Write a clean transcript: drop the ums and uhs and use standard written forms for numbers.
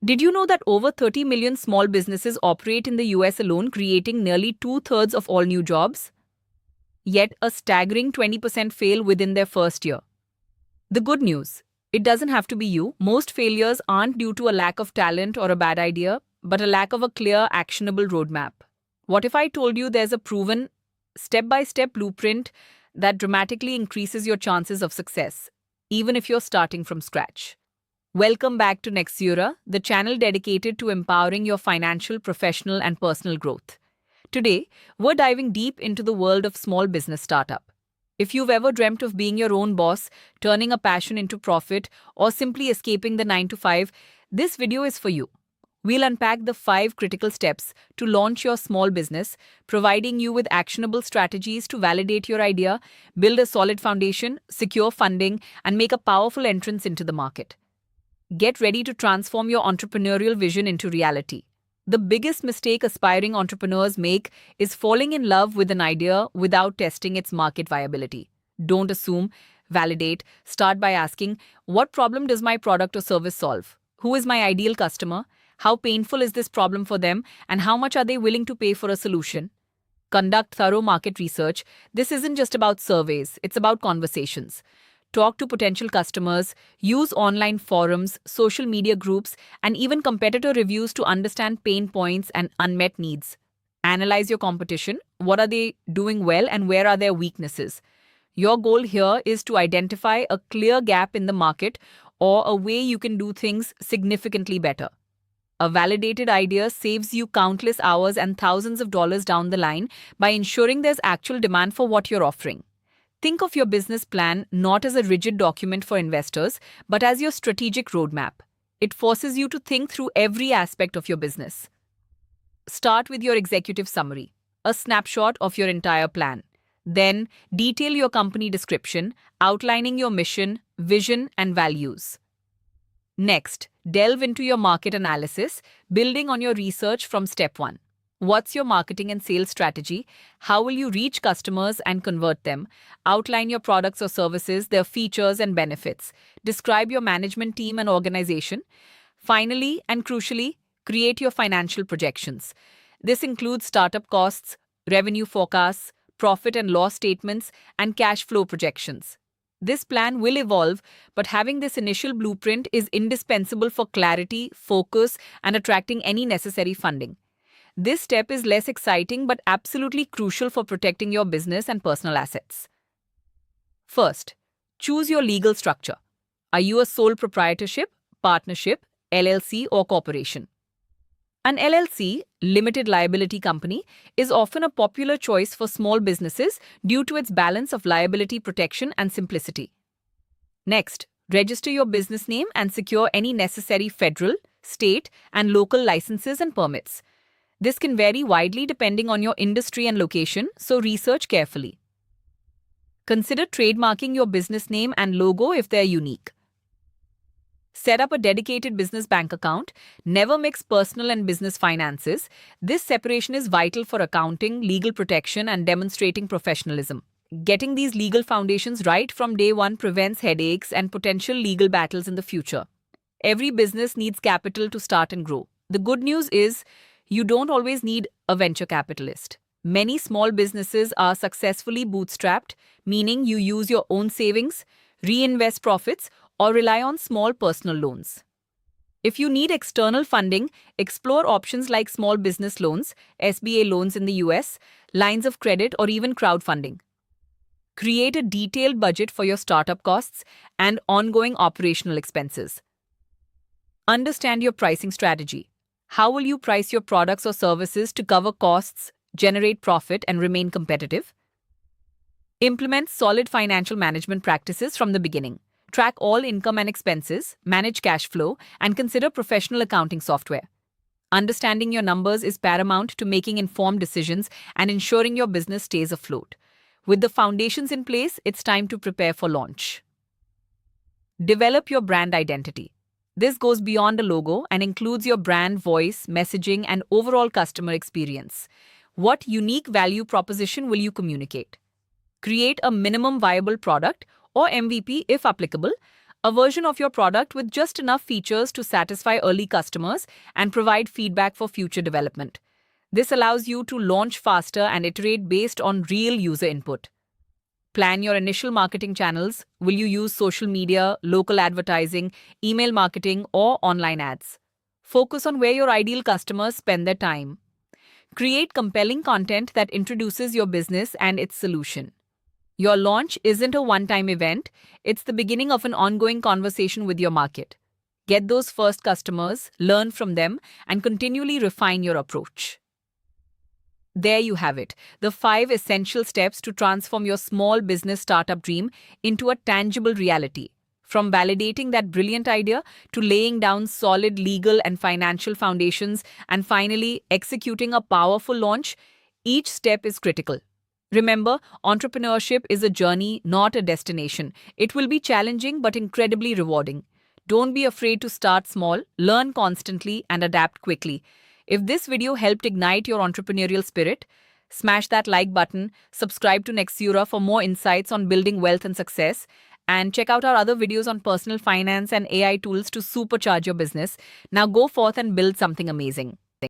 Did you know that over 30 million small businesses operate in the US alone, creating nearly two-thirds of all new jobs? Yet a staggering 20% fail within their first year. The good news: it doesn't have to be you. Most failures aren't due to a lack of talent or a bad idea, but a lack of a clear, actionable roadmap. What if I told you there's a proven, step by step blueprint that dramatically increases your chances of success, even if you're starting from scratch? Welcome back to Nexura, the channel dedicated to empowering your financial, professional, and personal growth. Today, we're diving deep into the world of small business startup. If you've ever dreamt of being your own boss, turning a passion into profit, or simply escaping the 9 to 5, this video is for you. We'll unpack the 5 critical steps to launch your small business, providing you with actionable strategies to validate your idea, build a solid foundation, secure funding, and make a powerful entrance into the market. Get ready to transform your entrepreneurial vision into reality. The biggest mistake aspiring entrepreneurs make is falling in love with an idea without testing its market viability. Don't assume, validate, start by asking, what problem does my product or service solve? Who is my ideal customer? How painful is this problem for them? And how much are they willing to pay for a solution? Conduct thorough market research. This isn't just about surveys, it's about conversations. Talk to potential customers, use online forums, social media groups, and even competitor reviews to understand pain points and unmet needs. Analyze your competition. What are they doing well and where are their weaknesses? Your goal here is to identify a clear gap in the market or a way you can do things significantly better. A validated idea saves you countless hours and thousands of dollars down the line by ensuring there's actual demand for what you're offering. Think of your business plan not as a rigid document for investors, but as your strategic roadmap. It forces you to think through every aspect of your business. Start with your executive summary, a snapshot of your entire plan. Then, detail your company description, outlining your mission, vision, and values. Next, delve into your market analysis, building on your research from step 1. What's your marketing and sales strategy? How will you reach customers and convert them? Outline your products or services, their features and benefits. Describe your management team and organization. Finally, and crucially, create your financial projections. This includes startup costs, revenue forecasts, profit and loss statements, and cash flow projections. This plan will evolve, but having this initial blueprint is indispensable for clarity, focus, and attracting any necessary funding. This step is less exciting but absolutely crucial for protecting your business and personal assets. First, choose your legal structure. Are you a sole proprietorship, partnership, LLC, or corporation? An LLC, limited liability company, is often a popular choice for small businesses due to its balance of liability protection and simplicity. Next, register your business name and secure any necessary federal, state, and local licenses and permits. This can vary widely depending on your industry and location, so research carefully. Consider trademarking your business name and logo if they're unique. Set up a dedicated business bank account. Never mix personal and business finances. This separation is vital for accounting, legal protection, and demonstrating professionalism. Getting these legal foundations right from day one prevents headaches and potential legal battles in the future. Every business needs capital to start and grow. The good news is, you don't always need a venture capitalist. Many small businesses are successfully bootstrapped, meaning you use your own savings, reinvest profits, or rely on small personal loans. If you need external funding, explore options like small business loans, SBA loans in the US, lines of credit, or even crowdfunding. Create a detailed budget for your startup costs and ongoing operational expenses. Understand your pricing strategy. How will you price your products or services to cover costs, generate profit, and remain competitive? Implement solid financial management practices from the beginning. Track all income and expenses, manage cash flow, and consider professional accounting software. Understanding your numbers is paramount to making informed decisions and ensuring your business stays afloat. With the foundations in place, it's time to prepare for launch. Develop your brand identity. This goes beyond a logo and includes your brand voice, messaging, and overall customer experience. What unique value proposition will you communicate? Create a minimum viable product, or MVP if applicable, a version of your product with just enough features to satisfy early customers and provide feedback for future development. This allows you to launch faster and iterate based on real user input. Plan your initial marketing channels. Will you use social media, local advertising, email marketing, or online ads? Focus on where your ideal customers spend their time. Create compelling content that introduces your business and its solution. Your launch isn't a one-time event, it's the beginning of an ongoing conversation with your market. Get those first customers, learn from them, and continually refine your approach. There you have it, the 5 essential steps to transform your small business startup dream into a tangible reality. From validating that brilliant idea to laying down solid legal and financial foundations and finally executing a powerful launch, each step is critical. Remember, entrepreneurship is a journey, not a destination. It will be challenging but incredibly rewarding. Don't be afraid to start small, learn constantly, and adapt quickly. If this video helped ignite your entrepreneurial spirit, smash that like button, subscribe to Nexura for more insights on building wealth and success, and check out our other videos on personal finance and AI tools to supercharge your business. Now go forth and build something amazing.